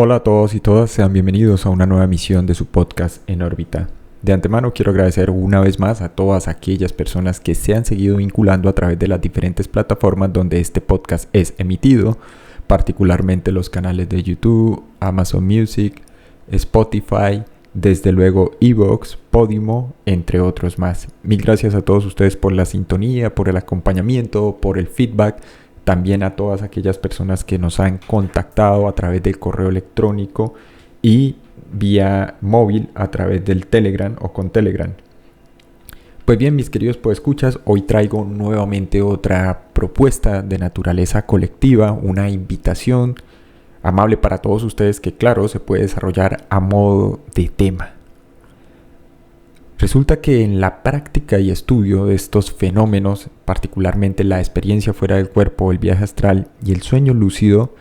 Hola a todos y todas, sean bienvenidos a una nueva emisión de su podcast En órbita. De antemano quiero agradecer una vez más a todas aquellas personas que se han seguido vinculando a través de las diferentes plataformas donde este podcast es emitido, particularmente los canales de YouTube, Amazon Music, Spotify, desde luego iVoox, Podimo, entre otros más. Mil gracias a todos ustedes por la sintonía, por el acompañamiento, por el feedback. También a todas aquellas personas que nos han contactado a través del correo electrónico y vía móvil a través del Telegram o con Telegram. Pues bien, mis queridos podescuchas, hoy traigo nuevamente otra propuesta de naturaleza colectiva, una invitación amable para todos ustedes que, claro, se puede desarrollar a modo de tema. Resulta que en la práctica y estudio de estos fenómenos, particularmente la experiencia fuera del cuerpo, el viaje astral y el sueño lúcido,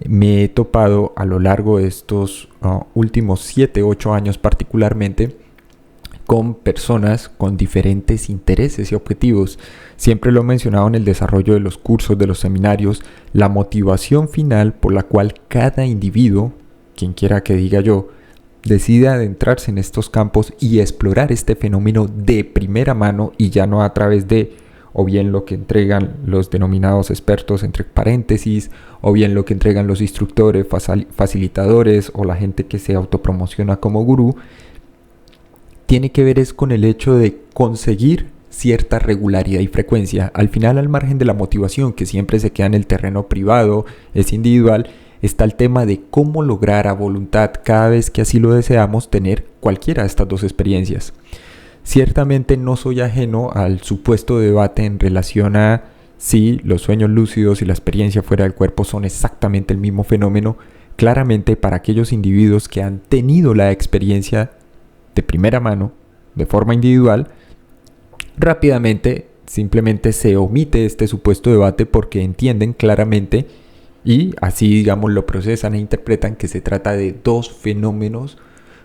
me he topado a lo largo de estos últimos 7-8 años particularmente con personas con diferentes intereses y objetivos. Siempre lo he mencionado en el desarrollo de los cursos, de los seminarios, la motivación final por la cual cada individuo, quien quiera que diga yo, decide adentrarse en estos campos y explorar este fenómeno de primera mano y ya no a través de o bien lo que entregan los denominados expertos entre paréntesis, o bien lo que entregan los instructores, facilitadores o la gente que se autopromociona como gurú. Tiene que ver es con el hecho de conseguir cierta regularidad y frecuencia. Al final, al margen de la motivación que siempre se queda en el terreno privado, es individual, está el tema de cómo lograr a voluntad, cada vez que así lo deseamos, tener cualquiera de estas dos experiencias. Ciertamente no soy ajeno al supuesto debate en relación a si los sueños lúcidos y la experiencia fuera del cuerpo son exactamente el mismo fenómeno. Claramente para aquellos individuos que han tenido la experiencia de primera mano, de forma individual, rápidamente simplemente se omite este supuesto debate porque entienden claramente y así, digamos, lo procesan e interpretan que se trata de dos fenómenos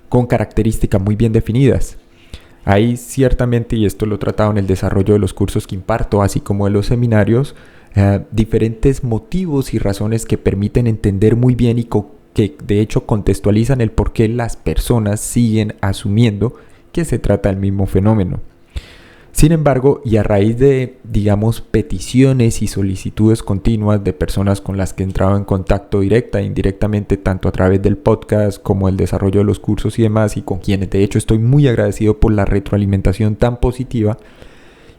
con características muy bien definidas. Hay ciertamente, y esto lo he tratado en el desarrollo de los cursos que imparto, así como de los seminarios, diferentes motivos y razones que permiten entender muy bien y que de hecho contextualizan el por qué las personas siguen asumiendo que se trata del mismo fenómeno. Sin embargo, y a raíz de, digamos, peticiones y solicitudes continuas de personas con las que he entrado en contacto directa e indirectamente, tanto a través del podcast como el desarrollo de los cursos y demás, y con quienes de hecho estoy muy agradecido por la retroalimentación tan positiva,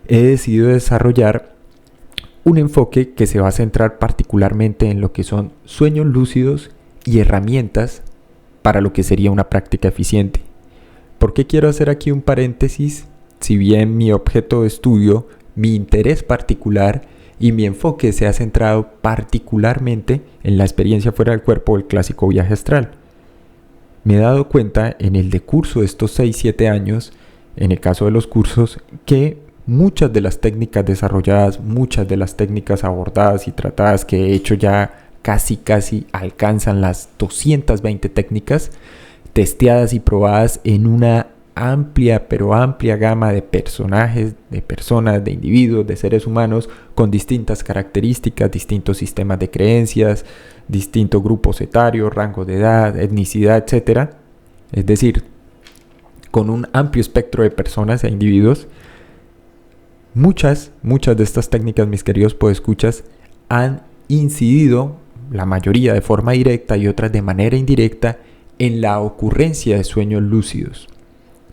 he decidido desarrollar un enfoque que se va a centrar particularmente en lo que son sueños lúcidos y herramientas para lo que sería una práctica eficiente. ¿Por qué quiero hacer aquí un paréntesis? Si bien mi objeto de estudio, mi interés particular y mi enfoque se ha centrado particularmente en la experiencia fuera del cuerpo, el clásico viaje astral. Me he dado cuenta en el decurso de estos 6-7 años, en el caso de los cursos, que muchas de las técnicas desarrolladas, muchas de las técnicas abordadas y tratadas que he hecho ya casi alcanzan las 220 técnicas testeadas y probadas en una amplia gama de personajes, de personas, de individuos, de seres humanos con distintas características, distintos sistemas de creencias, distintos grupos etarios, rango de edad, etnicidad, etc. Es decir, con un amplio espectro de personas e individuos. Muchas de estas técnicas, mis queridos podescuchas, han incidido, la mayoría de forma directa y otras de manera indirecta, en la ocurrencia de sueños lúcidos.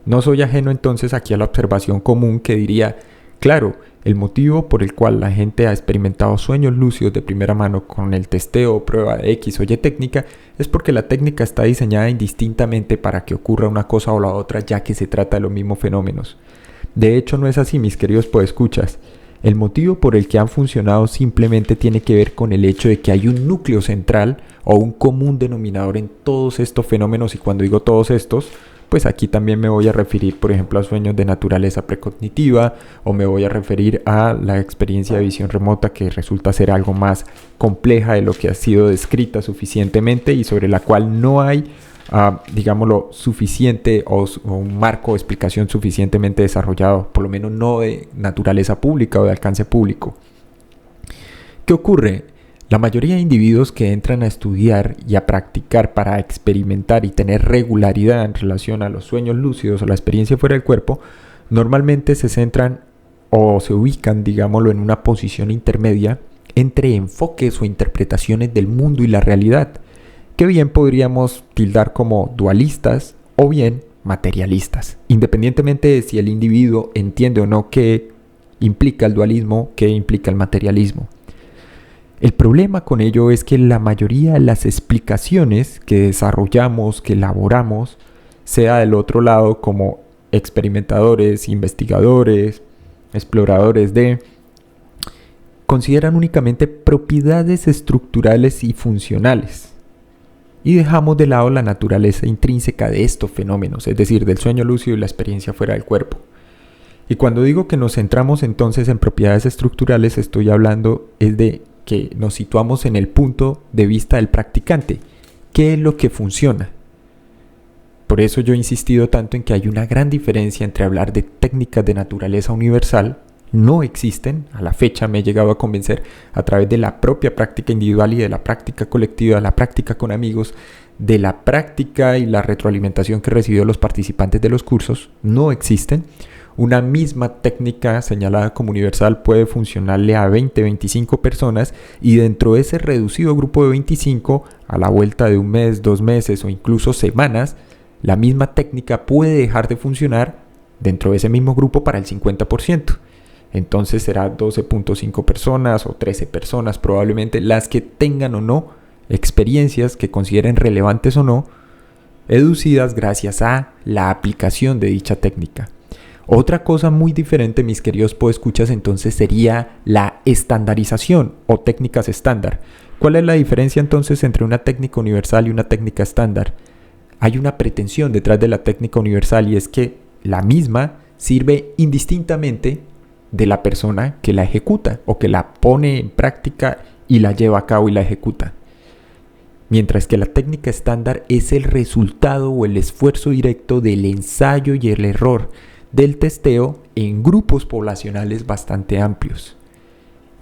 No soy ajeno entonces aquí a la observación común que diría, claro, el motivo por el cual la gente ha experimentado sueños lúcidos de primera mano con el testeo o prueba de X o Y técnica es porque la técnica está diseñada indistintamente para que ocurra una cosa o la otra, ya que se trata de los mismos fenómenos. De hecho no es así, mis queridos podescuchas. El motivo por el que han funcionado simplemente tiene que ver con el hecho de que hay un núcleo central o un común denominador en todos estos fenómenos, y cuando digo todos estos, pues aquí también me voy a referir, por ejemplo, a sueños de naturaleza precognitiva, o me voy a referir a la experiencia de visión remota, que resulta ser algo más compleja de lo que ha sido descrita suficientemente y sobre la cual no hay, digámoslo, suficiente o un marco de explicación suficientemente desarrollado, por lo menos no de naturaleza pública o de alcance público. ¿Qué ocurre? La mayoría de individuos que entran a estudiar y a practicar para experimentar y tener regularidad en relación a los sueños lúcidos o la experiencia fuera del cuerpo, normalmente se centran o se ubican, digámoslo, en una posición intermedia entre enfoques o interpretaciones del mundo y la realidad, que bien podríamos tildar como dualistas o bien materialistas, independientemente de si el individuo entiende o no qué implica el dualismo, qué implica el materialismo. El problema con ello es que la mayoría de las explicaciones que desarrollamos, que elaboramos, sea del otro lado como experimentadores, investigadores, exploradores consideran únicamente propiedades estructurales y funcionales. Y dejamos de lado la naturaleza intrínseca de estos fenómenos, es decir, del sueño lúcido y la experiencia fuera del cuerpo. Y cuando digo que nos centramos entonces en propiedades estructurales, estoy hablando es de que nos situamos en el punto de vista del practicante. ¿Qué es lo que funciona? Por eso yo he insistido tanto en que hay una gran diferencia entre hablar de técnicas de naturaleza universal. No existen, a la fecha me he llegado a convencer a través de la propia práctica individual y de la práctica colectiva, la práctica con amigos, de la práctica y la retroalimentación que recibió los participantes de los cursos. No existen. Una misma técnica señalada como universal puede funcionarle a 20, 25 personas y dentro de ese reducido grupo de 25, a la vuelta de un mes, 2 meses o incluso semanas, la misma técnica puede dejar de funcionar dentro de ese mismo grupo para el 50%. Entonces será 12.5 personas o 13 personas probablemente las que tengan o no experiencias que consideren relevantes o no, educidas gracias a la aplicación de dicha técnica. Otra cosa muy diferente, mis queridos podescuchas, entonces sería la estandarización o técnicas estándar. ¿Cuál es la diferencia entonces entre una técnica universal y una técnica estándar? Hay una pretensión detrás de la técnica universal y es que la misma sirve indistintamente de la persona que la ejecuta o que la pone en práctica y la lleva a cabo y la ejecuta. Mientras que la técnica estándar es el resultado o el esfuerzo directo del ensayo y el error del testeo en grupos poblacionales bastante amplios.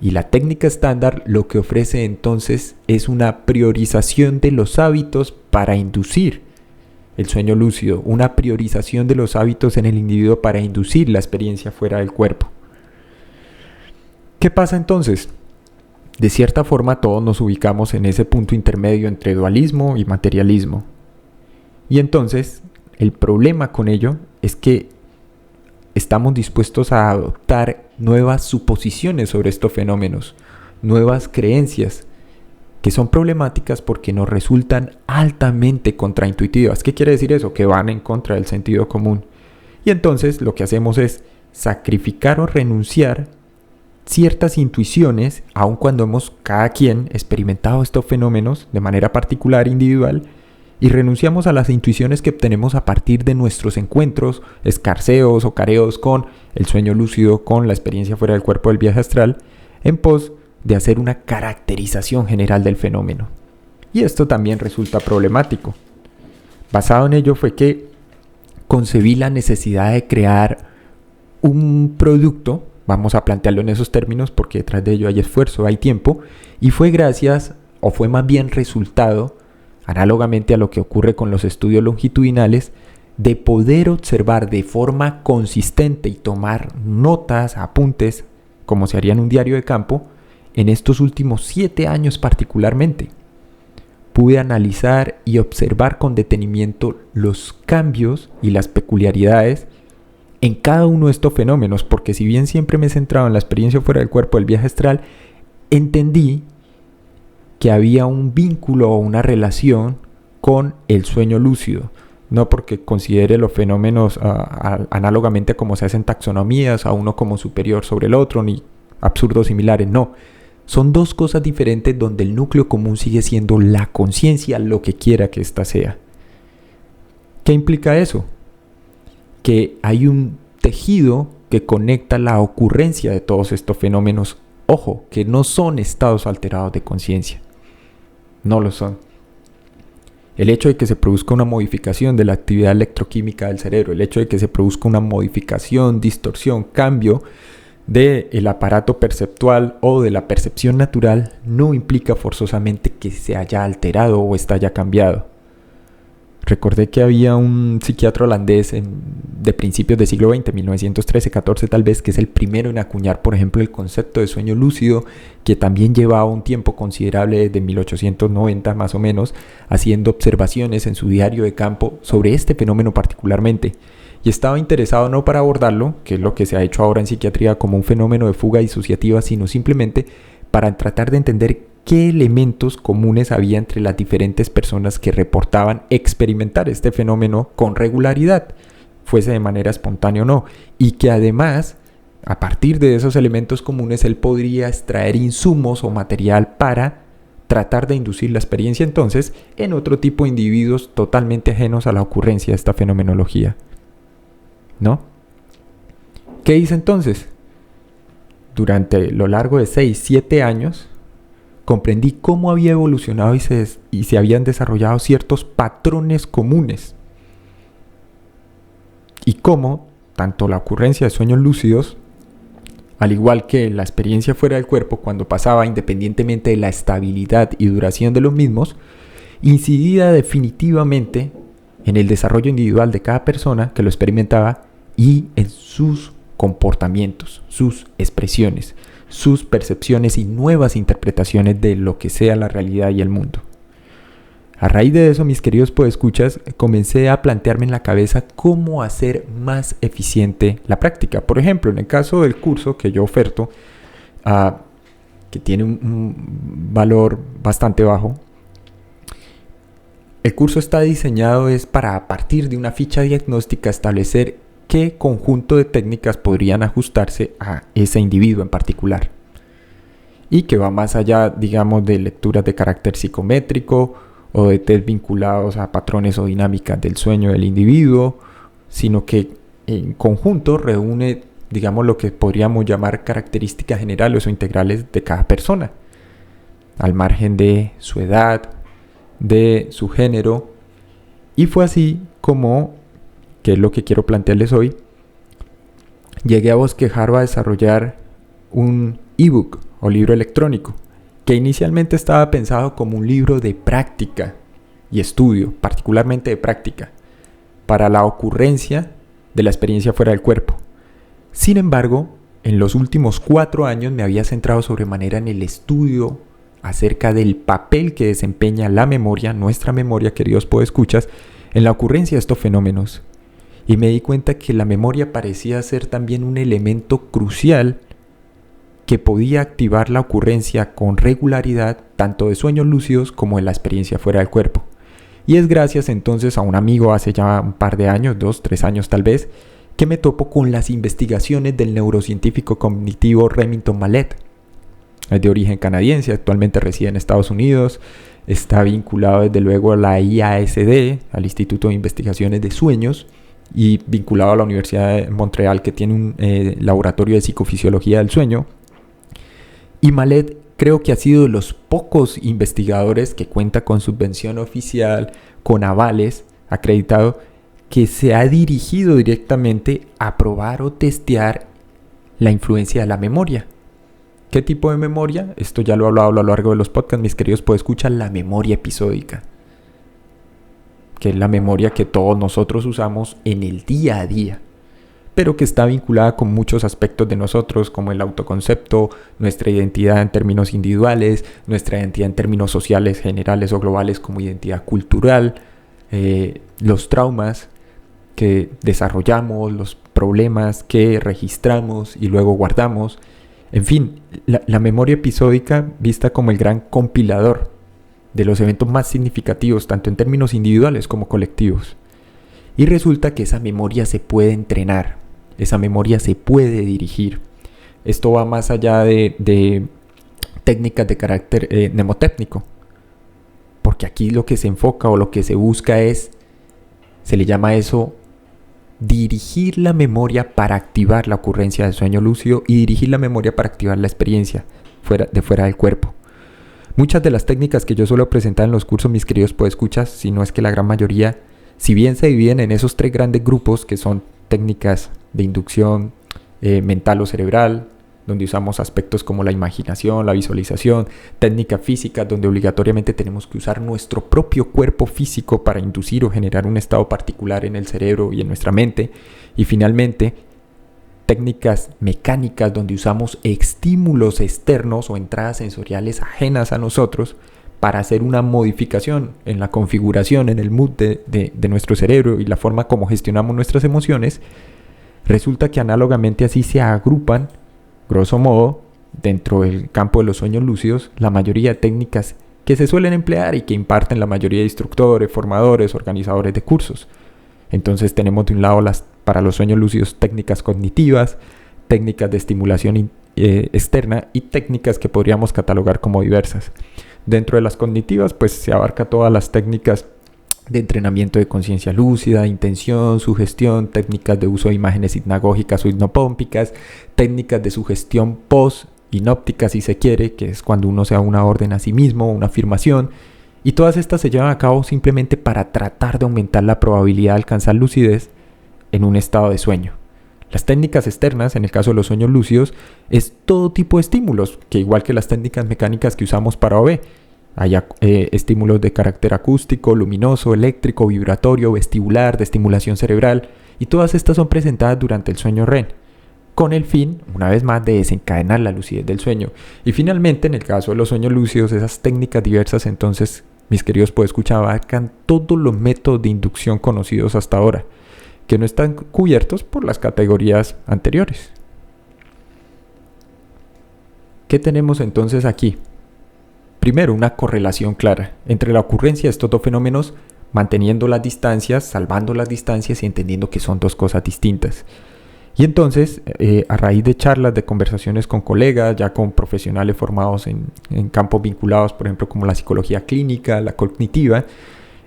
Y la técnica estándar lo que ofrece entonces es una priorización de los hábitos para inducir el sueño lúcido, una priorización de los hábitos en el individuo para inducir la experiencia fuera del cuerpo. ¿Qué pasa entonces? De cierta forma todos nos ubicamos en ese punto intermedio entre dualismo y materialismo. Y entonces el problema con ello es que estamos dispuestos a adoptar nuevas suposiciones sobre estos fenómenos, nuevas creencias que son problemáticas porque nos resultan altamente contraintuitivas. ¿Qué quiere decir eso? Que van en contra del sentido común. Y entonces lo que hacemos es sacrificar o renunciar ciertas intuiciones, aun cuando hemos cada quien experimentado estos fenómenos de manera particular, individual, y renunciamos a las intuiciones que obtenemos a partir de nuestros encuentros, escarceos o careos con el sueño lúcido, con la experiencia fuera del cuerpo del viaje astral, en pos de hacer una caracterización general del fenómeno. Y esto también resulta problemático. Basado en ello fue que concebí la necesidad de crear un producto, vamos a plantearlo en esos términos porque detrás de ello hay esfuerzo, hay tiempo, y fue gracias, o fue más bien resultado, análogamente a lo que ocurre con los estudios longitudinales, de poder observar de forma consistente y tomar notas, apuntes, como se haría en un diario de campo, en estos últimos 7 años particularmente. Pude analizar y observar con detenimiento los cambios y las peculiaridades en cada uno de estos fenómenos, porque si bien siempre me he centrado en la experiencia fuera del cuerpo del viaje astral, entendí que había un vínculo o una relación con el sueño lúcido. No porque considere los fenómenos análogamente como se hacen taxonomías, a uno como superior sobre el otro, ni absurdos similares, no. Son dos cosas diferentes donde el núcleo común sigue siendo la conciencia, lo que quiera que ésta sea. ¿Qué implica eso? Que hay un tejido que conecta la ocurrencia de todos estos fenómenos. Ojo, que no son estados alterados de conciencia. No lo son. El hecho de que se produzca una modificación de la actividad electroquímica del cerebro, el hecho de que se produzca una modificación, distorsión, cambio del aparato perceptual o de la percepción natural no implica forzosamente que se haya alterado o está ya cambiado. Recordé que había un psiquiatra holandés de principios del siglo XX, 1913-14 tal vez, que es el primero en acuñar, por ejemplo, el concepto de sueño lúcido, que también llevaba un tiempo considerable, desde 1890 más o menos, haciendo observaciones en su diario de campo sobre este fenómeno particularmente. Y estaba interesado no para abordarlo, que es lo que se ha hecho ahora en psiquiatría como un fenómeno de fuga disociativa, sino simplemente para tratar de entender qué elementos comunes había entre las diferentes personas que reportaban experimentar este fenómeno con regularidad, fuese de manera espontánea o no, y que además, a partir de esos elementos comunes, él podría extraer insumos o material para tratar de inducir la experiencia entonces en otro tipo de individuos totalmente ajenos a la ocurrencia de esta fenomenología. ¿No? ¿Qué hice entonces? Durante lo largo de 6-7 años, comprendí cómo había evolucionado y se habían desarrollado ciertos patrones comunes. Y cómo, tanto la ocurrencia de sueños lúcidos, al igual que la experiencia fuera del cuerpo, cuando pasaba independientemente de la estabilidad y duración de los mismos, incidía definitivamente en el desarrollo individual de cada persona que lo experimentaba y en sus comportamientos, sus expresiones, sus percepciones y nuevas interpretaciones de lo que sea la realidad y el mundo. A raíz de eso, mis queridos podescuchas, comencé a plantearme en la cabeza cómo hacer más eficiente la práctica. Por ejemplo, en el caso del curso que yo oferto, que tiene un valor bastante bajo, el curso está diseñado para, a partir de una ficha diagnóstica, establecer qué conjunto de técnicas podrían ajustarse a ese individuo en particular. Y que va más allá, digamos, de lecturas de carácter psicométrico o de test vinculados a patrones o dinámicas del sueño del individuo, sino que en conjunto reúne, digamos, lo que podríamos llamar características generales o integrales de cada persona, al margen de su edad, de su género. Y fue así como, que es lo que quiero plantearles hoy, llegué a bosquejar o a desarrollar un ebook o libro electrónico que inicialmente estaba pensado como un libro de práctica y estudio, particularmente de práctica, para la ocurrencia de la experiencia fuera del cuerpo. Sin embargo, en los últimos 4 años me había centrado sobremanera en el estudio acerca del papel que desempeña la memoria, nuestra memoria, queridos podescuchas, en la ocurrencia de estos fenómenos. Y me di cuenta que la memoria parecía ser también un elemento crucial que podía activar la ocurrencia con regularidad tanto de sueños lúcidos como de la experiencia fuera del cuerpo. Y es gracias entonces a un amigo hace ya un par de años, 2-3 años tal vez, que me topo con las investigaciones del neurocientífico cognitivo Remington Mallett. Es de origen canadiense, actualmente reside en Estados Unidos, está vinculado desde luego a la IASD, al Instituto de Investigaciones de Sueños, y vinculado a la Universidad de Montreal, que tiene un laboratorio de psicofisiología del sueño. Y Mallett creo que ha sido de los pocos investigadores que cuenta con subvención oficial, con avales acreditado, que se ha dirigido directamente a probar o testear la influencia de la memoria. ¿Qué tipo de memoria? Esto ya lo he hablado a lo largo de los podcasts, mis queridos podescuchas, la memoria episódica, que es la memoria que todos nosotros usamos en el día a día, pero que está vinculada con muchos aspectos de nosotros, como el autoconcepto, nuestra identidad en términos individuales, nuestra identidad en términos sociales, generales o globales, como identidad cultural, los traumas que desarrollamos, los problemas que registramos y luego guardamos. En fin, la memoria episódica vista como el gran compilador de los eventos más significativos, tanto en términos individuales como colectivos. Y resulta que esa memoria se puede entrenar, esa memoria se puede dirigir. Esto va más allá de técnicas de carácter mnemotécnico, porque aquí lo que se enfoca o lo que se busca es, se le llama eso, dirigir la memoria para activar la ocurrencia del sueño lúcido y dirigir la memoria para activar la experiencia fuera del cuerpo. Muchas de las técnicas que yo suelo presentar en los cursos, mis queridos podescuchas, si no es que la gran mayoría, si bien se dividen en esos 3 grandes grupos que son técnicas de inducción mental o cerebral, donde usamos aspectos como la imaginación, la visualización, técnicas físicas, donde obligatoriamente tenemos que usar nuestro propio cuerpo físico para inducir o generar un estado particular en el cerebro y en nuestra mente. Y finalmente, técnicas mecánicas, donde usamos estímulos externos o entradas sensoriales ajenas a nosotros para hacer una modificación en la configuración, en el mood de nuestro cerebro y la forma como gestionamos nuestras emociones. Resulta que análogamente así se agrupan, grosso modo, dentro del campo de los sueños lúcidos, la mayoría de técnicas que se suelen emplear y que imparten la mayoría de instructores, formadores, organizadores de cursos. Entonces tenemos de un lado para los sueños lúcidos técnicas cognitivas, técnicas de estimulación externa y técnicas que podríamos catalogar como diversas. Dentro de las cognitivas, pues se abarca todas las técnicas de entrenamiento de conciencia lúcida, intención, sugestión, técnicas de uso de imágenes hipnagógicas o hipnopómpicas, técnicas de sugestión post-hinóptica, si se quiere, que es cuando uno se da una orden a sí mismo, una afirmación, y todas estas se llevan a cabo simplemente para tratar de aumentar la probabilidad de alcanzar lucidez en un estado de sueño. Las técnicas externas, en el caso de los sueños lúcidos, es todo tipo de estímulos, que igual que las técnicas mecánicas que usamos para OB, hay estímulos de carácter acústico, luminoso, eléctrico, vibratorio, vestibular, de estimulación cerebral, y todas estas son presentadas durante el sueño REM, con el fin, una vez más, de desencadenar la lucidez del sueño. Y finalmente, en el caso de los sueños lúcidos, esas técnicas diversas, entonces, mis queridos podescuchar, abarcan todos los métodos de inducción conocidos hasta ahora, que no están cubiertos por las categorías anteriores. ¿Qué tenemos entonces aquí? Primero, una correlación clara entre la ocurrencia de estos dos fenómenos, manteniendo las distancias, salvando las distancias y entendiendo que son dos cosas distintas. Y entonces, a raíz de charlas, de conversaciones con colegas, ya con profesionales formados en campos vinculados, por ejemplo, como la psicología clínica, la cognitiva,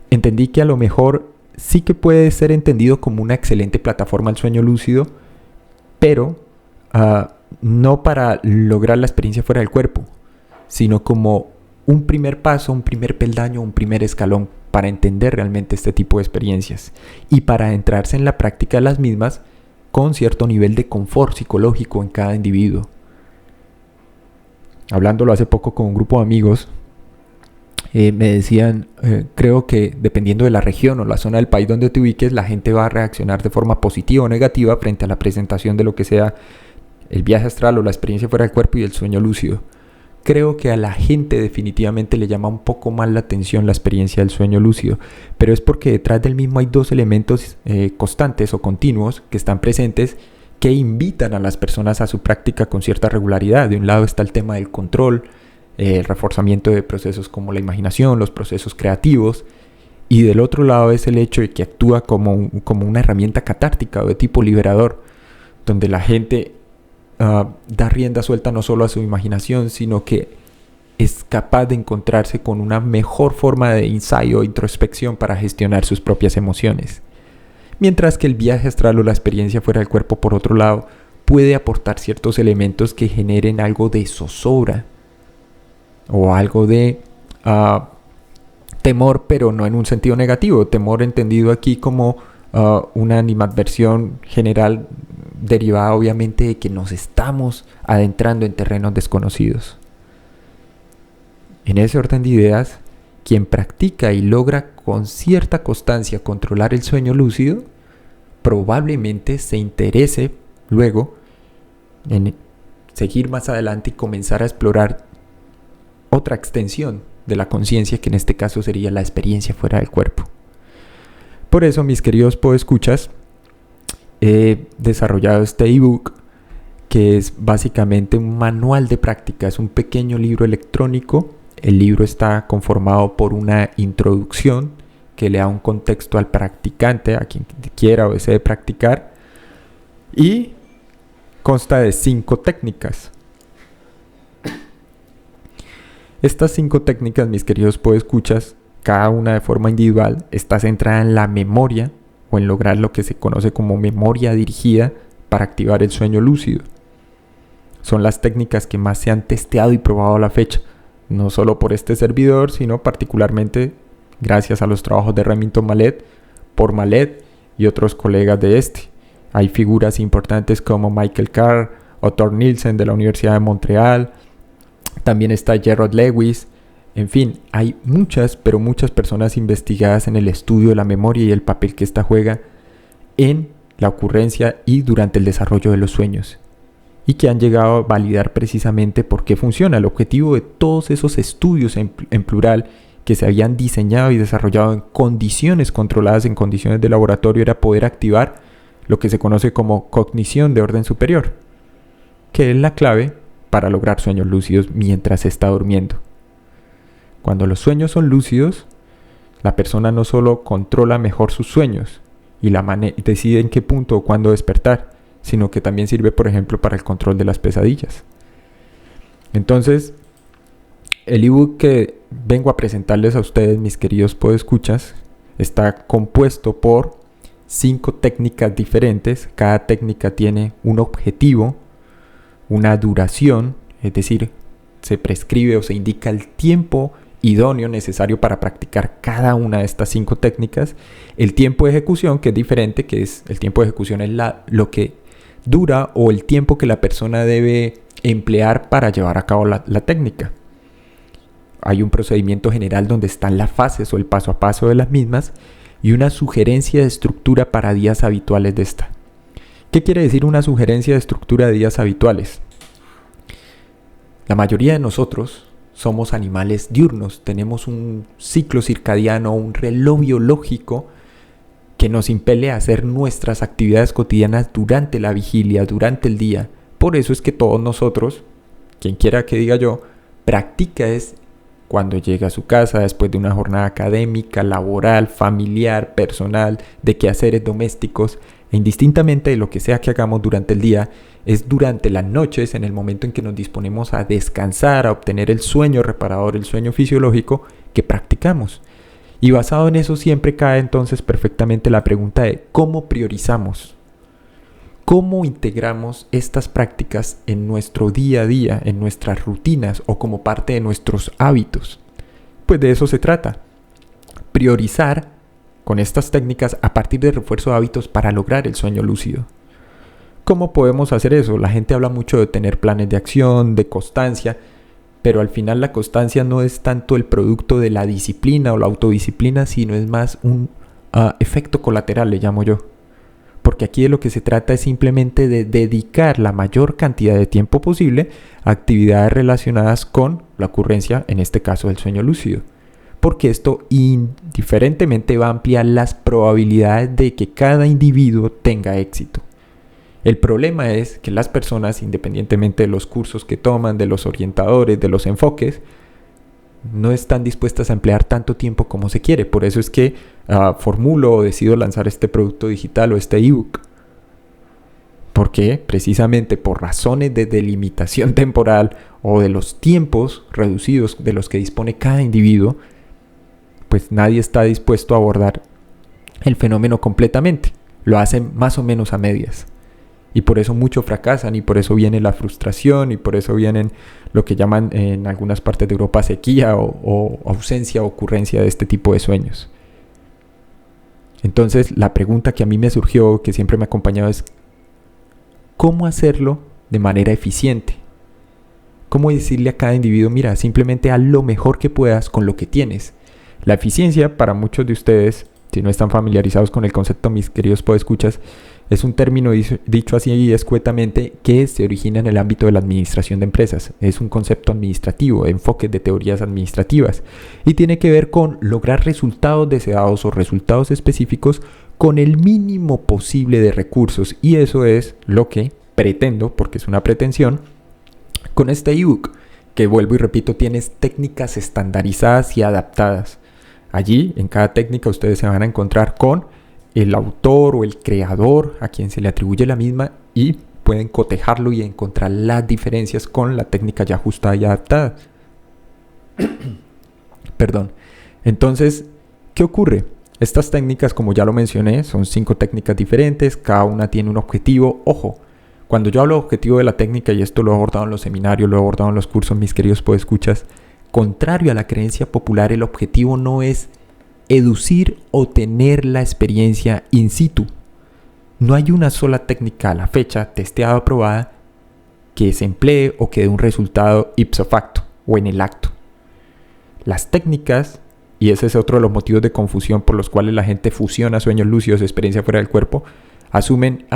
entendí que a lo mejor sí que puede ser entendido como una excelente plataforma al sueño lúcido, pero no para lograr la experiencia fuera del cuerpo, sino como un primer paso, un primer peldaño, un primer escalón para entender realmente este tipo de experiencias y para adentrarse en la práctica de las mismas con cierto nivel de confort psicológico en cada individuo. Hablándolo hace poco con un grupo de amigos, me decían, creo que dependiendo de la región o la zona del país donde te ubiques, la gente va a reaccionar de forma positiva o negativa frente a la presentación de lo que sea el viaje astral o la experiencia fuera del cuerpo y el sueño lúcido. Creo que a la gente definitivamente le llama un poco más la atención la experiencia del sueño lúcido, pero es porque detrás del mismo hay dos elementos constantes o continuos que están presentes que invitan a las personas a su práctica con cierta regularidad. De un lado está el tema del control, el reforzamiento de procesos como la imaginación, los procesos creativos, y del otro lado es el hecho de que actúa como una herramienta catártica o de tipo liberador, donde la gente da rienda suelta no solo a su imaginación, sino que es capaz de encontrarse con una mejor forma de ensayo o introspección para gestionar sus propias emociones. Mientras que el viaje astral o la experiencia fuera del cuerpo, por otro lado, puede aportar ciertos elementos que generen algo de zozobra o algo de temor, pero no en un sentido negativo. Temor entendido aquí como una animadversión general derivada obviamente de que nos estamos adentrando en terrenos desconocidos. En ese orden de ideas, quien practica y logra con cierta constancia controlar el sueño lúcido, probablemente se interese luego en seguir más adelante y comenzar a explorar otra extensión de la conciencia, que en este caso sería la experiencia fuera del cuerpo. Por eso, mis queridos podescuchas, he desarrollado este ebook que es básicamente un manual de práctica, es un pequeño libro electrónico. El libro está conformado por una introducción que le da un contexto al practicante, a quien quiera o desee practicar, y consta de 5 técnicas. Estas 5 técnicas, mis queridos podescuchas, cada una de forma individual, está centrada en la memoria o en lograr lo que se conoce como memoria dirigida para activar el sueño lúcido. Son las técnicas que más se han testeado y probado a la fecha, no solo por este servidor, sino particularmente gracias a los trabajos de Remington Mallet, por Mallet y otros colegas de este. Hay figuras importantes como Michael Carr o Thor Nielsen de la Universidad de Montreal, también está Gerard Lewis. En fin, hay muchas, pero muchas personas investigadas en el estudio de la memoria y el papel que ésta juega en la ocurrencia y durante el desarrollo de los sueños, y que han llegado a validar precisamente por qué funciona. El objetivo de todos esos estudios en plural que se habían diseñado y desarrollado en condiciones controladas, en condiciones de laboratorio, era poder activar lo que se conoce como cognición de orden superior, que es la clave para lograr sueños lúcidos mientras se está durmiendo. Cuando los sueños son lúcidos, la persona no solo controla mejor sus sueños y decide en qué punto o cuándo despertar, sino que también sirve, por ejemplo, para el control de las pesadillas. Entonces, el ebook que vengo a presentarles a ustedes, mis queridos podescuchas, está compuesto por 5 técnicas diferentes. Cada técnica tiene un objetivo, una duración, es decir, se prescribe o se indica el tiempo idóneo necesario para practicar cada una de estas 5 técnicas. El tiempo de ejecución, que es diferente, que es el tiempo de ejecución es lo que dura o el tiempo que la persona debe emplear para llevar a cabo la técnica. Hay un procedimiento general donde están las fases o el paso a paso de las mismas y una sugerencia de estructura para días habituales de esta. ¿Qué quiere decir una sugerencia de estructura de días habituales? La mayoría de nosotros somos animales diurnos, tenemos un ciclo circadiano, un reloj biológico que nos impele a hacer nuestras actividades cotidianas durante la vigilia, durante el día. Por eso es que todos nosotros, quien quiera que diga yo, practica es cuando llega a su casa después de una jornada académica, laboral, familiar, personal, de quehaceres domésticos, e indistintamente de lo que sea que hagamos durante el día, es durante las noches, en el momento en que nos disponemos a descansar, a obtener el sueño reparador, el sueño fisiológico, que practicamos. Y basado en eso siempre cae entonces perfectamente la pregunta de ¿cómo priorizamos? ¿Cómo integramos estas prácticas en nuestro día a día, en nuestras rutinas o como parte de nuestros hábitos? Pues de eso se trata. Priorizar con estas técnicas a partir de refuerzo de hábitos para lograr el sueño lúcido. ¿Cómo podemos hacer eso? La gente habla mucho de tener planes de acción, de constancia, pero al final la constancia no es tanto el producto de la disciplina o la autodisciplina, sino es más un efecto colateral, le llamo yo. Porque aquí de lo que se trata es simplemente de dedicar la mayor cantidad de tiempo posible a actividades relacionadas con la ocurrencia, en este caso del sueño lúcido. Porque esto indiferentemente va a ampliar las probabilidades de que cada individuo tenga éxito. El problema es que las personas, independientemente de los cursos que toman, de los orientadores, de los enfoques, no están dispuestas a emplear tanto tiempo como se quiere. Por eso es que formulo o decido lanzar este producto digital o este ebook. Porque precisamente por razones de delimitación temporal o de los tiempos reducidos de los que dispone cada individuo, pues nadie está dispuesto a abordar el fenómeno completamente. Lo hacen más o menos a medias. Y por eso muchos fracasan y por eso viene la frustración y por eso vienen lo que llaman en algunas partes de Europa sequía o ausencia o ocurrencia de este tipo de sueños. Entonces la pregunta que a mí me surgió, que siempre me ha acompañado, es ¿cómo hacerlo de manera eficiente? ¿Cómo decirle a cada individuo, mira, simplemente haz lo mejor que puedas con lo que tienes? La eficiencia, para muchos de ustedes, si no están familiarizados con el concepto, mis queridos podescuchas, es un término dicho así escuetamente que se origina en el ámbito de la administración de empresas. Es un concepto administrativo, enfoque de teorías administrativas y tiene que ver con lograr resultados deseados o resultados específicos con el mínimo posible de recursos. Y eso es lo que pretendo, porque es una pretensión, con este ebook, que vuelvo y repito, tienes técnicas estandarizadas y adaptadas. Allí, en cada técnica, ustedes se van a encontrar con el autor o el creador a quien se le atribuye la misma y pueden cotejarlo y encontrar las diferencias con la técnica ya ajustada y adaptada. Perdón. Entonces, ¿qué ocurre? Estas técnicas, como ya lo mencioné, son 5 técnicas diferentes, cada una tiene un objetivo. Ojo, cuando yo hablo de objetivo de la técnica, y esto lo he abordado en los seminarios, lo he abordado en los cursos, mis queridos podescuchas, contrario a la creencia popular, el objetivo no es educir o tener la experiencia in situ. No hay una sola técnica a la fecha testeada o aprobada que se emplee o que dé un resultado ipso facto o en el acto. Las técnicas, y ese es otro de los motivos de confusión por los cuales la gente fusiona sueños lúcidos, experiencia fuera del cuerpo, asumen,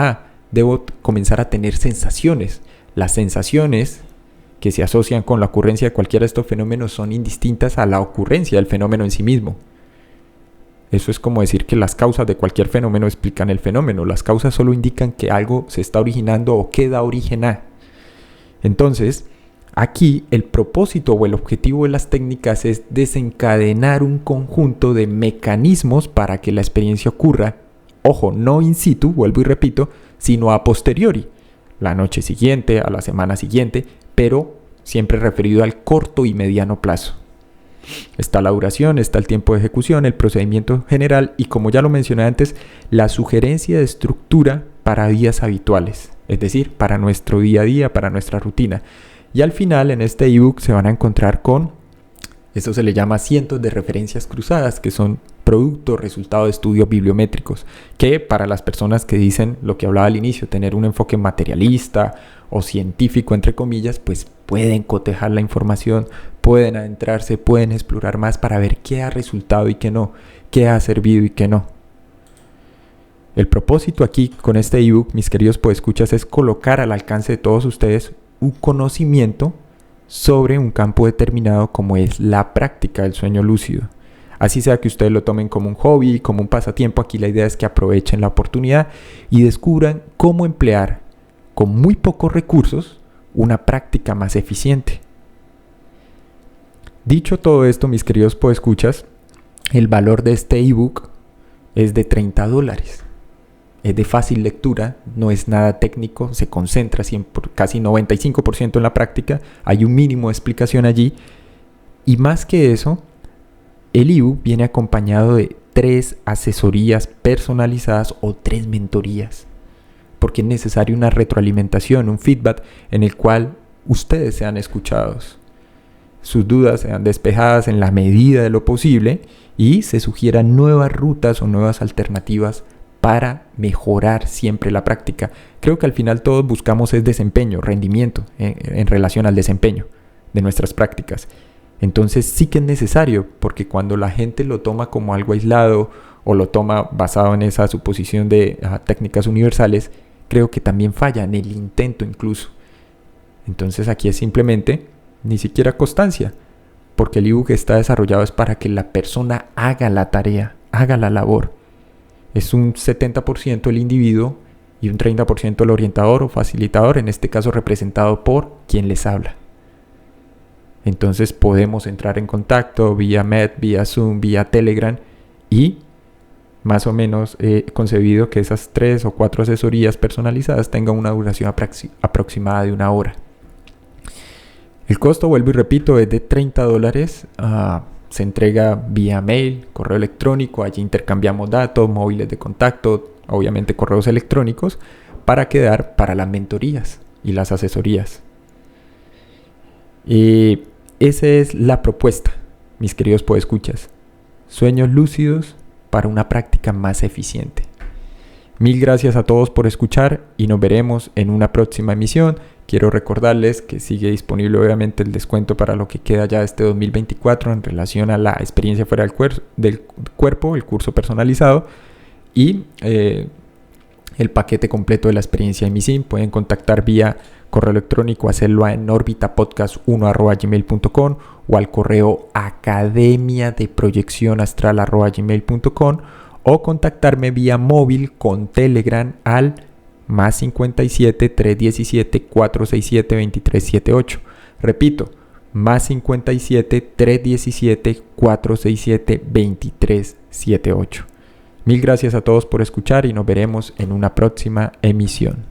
debo comenzar a tener sensaciones. Las sensaciones que se asocian con la ocurrencia de cualquiera de estos fenómenos son indistintas a la ocurrencia del fenómeno en sí mismo. Eso es como decir que las causas de cualquier fenómeno explican el fenómeno. Las causas solo indican que algo se está originando o que da origen a. Entonces, aquí el propósito o el objetivo de las técnicas es desencadenar un conjunto de mecanismos para que la experiencia ocurra, ojo, no in situ, vuelvo y repito, sino a posteriori, la noche siguiente, a la semana siguiente, pero siempre referido al corto y mediano plazo. Está la duración, está el tiempo de ejecución, el procedimiento general y, como ya lo mencioné antes, la sugerencia de estructura para días habituales, es decir, para nuestro día a día, para nuestra rutina. Y al final, en este ebook se van a encontrar con, eso se le llama cientos de referencias cruzadas, que son producto, resultado de estudios bibliométricos, que para las personas que dicen lo que hablaba al inicio, tener un enfoque materialista o científico, entre comillas, pues pueden cotejar la información, pueden adentrarse, pueden explorar más para ver qué ha resultado y qué no, qué ha servido y qué no. El propósito aquí con este ebook, mis queridos podescuchas, es colocar al alcance de todos ustedes un conocimiento sobre un campo determinado como es la práctica del sueño lúcido. Así sea que ustedes lo tomen como un hobby, como un pasatiempo, aquí la idea es que aprovechen la oportunidad y descubran cómo emplear con muy pocos recursos una práctica más eficiente. Dicho todo esto, mis queridos podescuchas, el valor de este ebook es de $30. Es de fácil lectura, no es nada técnico, se concentra casi 95% en la práctica, hay un mínimo de explicación allí y más que eso, el ebook viene acompañado de 3 asesorías personalizadas o 3 mentorías, porque es necesaria una retroalimentación, un feedback en el cual ustedes sean escuchados, sus dudas sean despejadas en la medida de lo posible y se sugieran nuevas rutas o nuevas alternativas para mejorar siempre la práctica. Creo que al final todos buscamos es desempeño, rendimiento en relación al desempeño de nuestras prácticas. Entonces sí que es necesario, porque cuando la gente lo toma como algo aislado o lo toma basado en esa suposición de técnicas universales, creo que también falla en el intento incluso. Entonces aquí es simplemente ni siquiera constancia, porque el ebook está desarrollado es para que la persona haga la tarea, haga la labor. Es un 70% el individuo y un 30% el orientador o facilitador, en este caso representado por quien les habla. Entonces podemos entrar en contacto vía Met, vía Zoom, vía Telegram y más o menos he concebido que esas 3 o 4 asesorías personalizadas tengan una duración aproximada de 1 hora. El costo, vuelvo y repito, es de $30. Se entrega vía mail, correo electrónico, allí intercambiamos datos, móviles de contacto, obviamente correos electrónicos, para quedar para las mentorías y las asesorías. Esa es la propuesta, mis queridos podescuchas. Sueños lúcidos para una práctica más eficiente. Mil gracias a todos por escuchar y nos veremos en una próxima emisión. Quiero recordarles que sigue disponible obviamente el descuento para lo que queda ya de este 2024 en relación a la experiencia fuera del cuerpo, el curso personalizado y el paquete completo de la experiencia de MISIM. Pueden contactar vía correo electrónico, hacerlo en orbitapodcast1@gmail.com o al correo academiadeproyeccionastral@gmail.com o contactarme vía móvil con Telegram al +57 317 467 2378. Repito, +57 317 467 2378. Mil gracias a todos por escuchar y nos veremos en una próxima emisión.